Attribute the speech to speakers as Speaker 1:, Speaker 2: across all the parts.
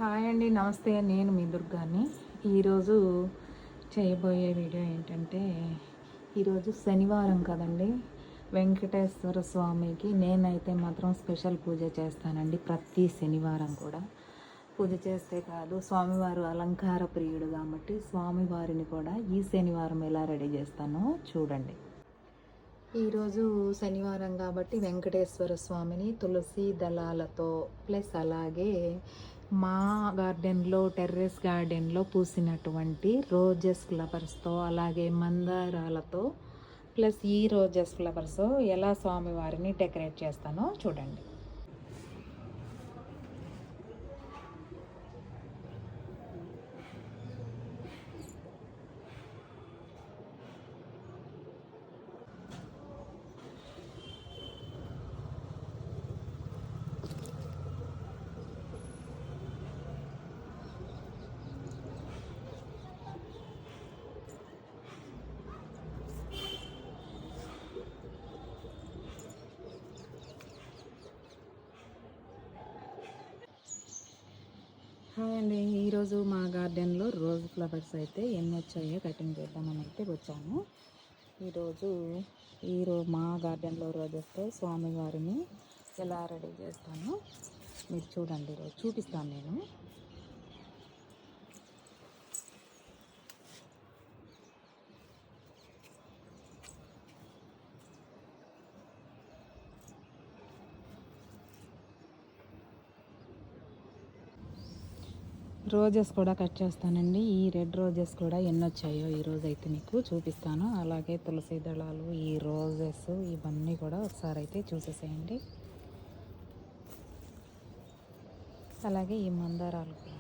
Speaker 1: Hi అండి, నమస్తే. నేను మీ దుర్గాని. ఈరోజు చేయబోయే వీడియో ఏంటంటే, ఈరోజు శనివారం కదండి. వెంకటేశ్వర స్వామికి నేనైతే మాత్రం స్పెషల్ పూజ చేస్తానండి. ప్రతి శనివారం కూడా పూజ చేస్తే కాదు, స్వామివారు అలంకార ప్రియుడు కాబట్టి స్వామివారిని కూడా ఈ శనివారం ఎలా రెడీ చేస్తానో చూడండి. ఈరోజు శనివారం కాబట్టి వెంకటేశ్వర స్వామిని తులసి దళాలతో ప్లస్ అలాగే మా గార్డెన్లో టెర్రస్ గార్డెన్లో పూసినటువంటి రోజెస్ ఫ్లవర్స్తో అలాగే మందారాలతో ప్లస్ ఈ రోజెస్ ఫ్లవర్స్ ఎలా స్వామివారిని డెకరేట్ చేస్తానో చూడండి. హాయ్ అండి, ఈరోజు మా గార్డెన్లో రోజ్ ఫ్లవర్స్ అయితే ఎన్ని వచ్చాయో కటింగ్ చేద్దామని అయితే వచ్చాను. ఈరోజు మా గార్డెన్లో రోజెస్తో స్వామివారిని ఎలా రెడీ చేస్తానో మీరు చూడండి. ఈరోజు చూపిస్తాను నేను. రోజెస్ కూడా కట్ చేస్తానండి. ఈ రెడ్ రోజెస్ కూడా ఎన్ని వచ్చాయో ఈరోజు అయితే మీకు చూపిస్తాను. అలాగే తులసి దళాలు, ఈ రోజెస్ ఇవన్నీ కూడా ఒకసారి అయితే చూసేసేయండి. అలాగే ఈ మందారాలు కూడా.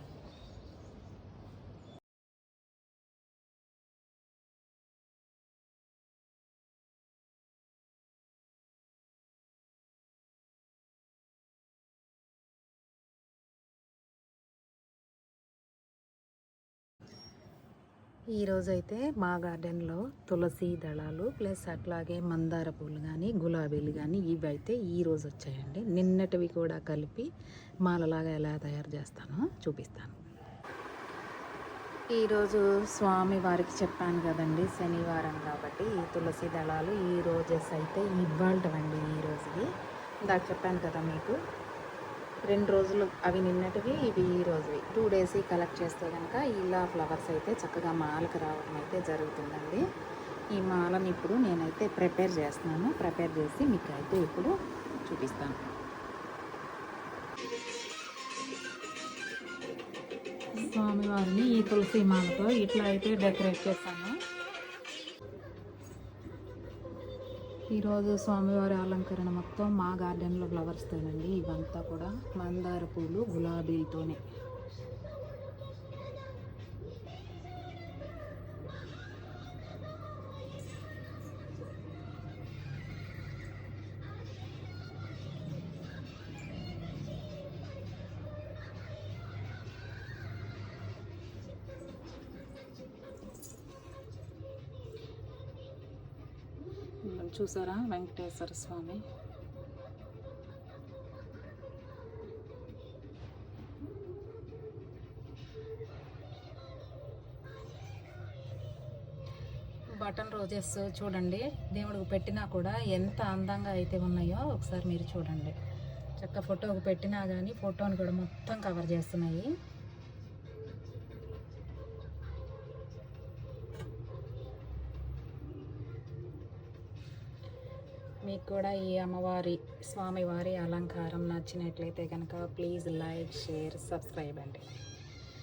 Speaker 1: ఈరోజైతే మా గార్డెన్లో తులసి దళాలు ప్లస్ అట్లాగే మందార పూలు కానీ గులాబీలు కానీ ఇవి అయితే ఈరోజు వచ్చాయండి. నిన్నటివి కూడా కలిపి మాలలాగా ఎలా తయారు చేస్తానో చూపిస్తాను. ఈరోజు స్వామి వారికి చెప్పాను కదండి, శనివారం కాబట్టి ఈ తులసి దళాలు ఈ రోజెస్ అయితే ఇవ్వాలటండి. ఈరోజువి ఇందాక చెప్పాను కదా మీకు, 2 రోజులు అవి నిన్నటివి, ఇవి ఈ రోజువి. 2 డేస్ కలెక్ట్ చేస్తే కనుక ఇలా ఫ్లవర్స్ అయితే చక్కగా మాలకు రావడం అయితే జరుగుతుందండి. ఈ మాలను ఇప్పుడు నేనైతే ప్రిపేర్ చేస్తున్నాను. ప్రిపేర్ చేసి మీకు అయితే ఇప్పుడు చూపిస్తాను. స్వామివారిని ఈ తులసి మాలతో ఇట్లా అయితే డెకరేట్ చేస్తాను. ఈరోజు స్వామివారి అలంకరణ మొత్తం మా గార్డెన్లో ఫ్లవర్స్తోనండి. ఇవంతా కూడా మందార పూలు గులాబీలతోనే. చూసారా వెంకటేశ్వర స్వామి. బటన్ రోజెస్ చూడండి, దేవుడికి పెట్టినా కూడా ఎంత అందంగా అయితే ఉన్నాయో ఒకసారి మీరు చూడండి. చక్క ఫోటోకి పెట్టినా కానీ ఫోటోని కూడా మొత్తం కవర్ చేస్తున్నాయి. మీకు కూడా ఈ అమ్మవారి స్వామివారి అలంకారం నచ్చినట్లయితే కనుక ప్లీజ్ లైక్, షేర్, సబ్స్క్రైబ్ అండి.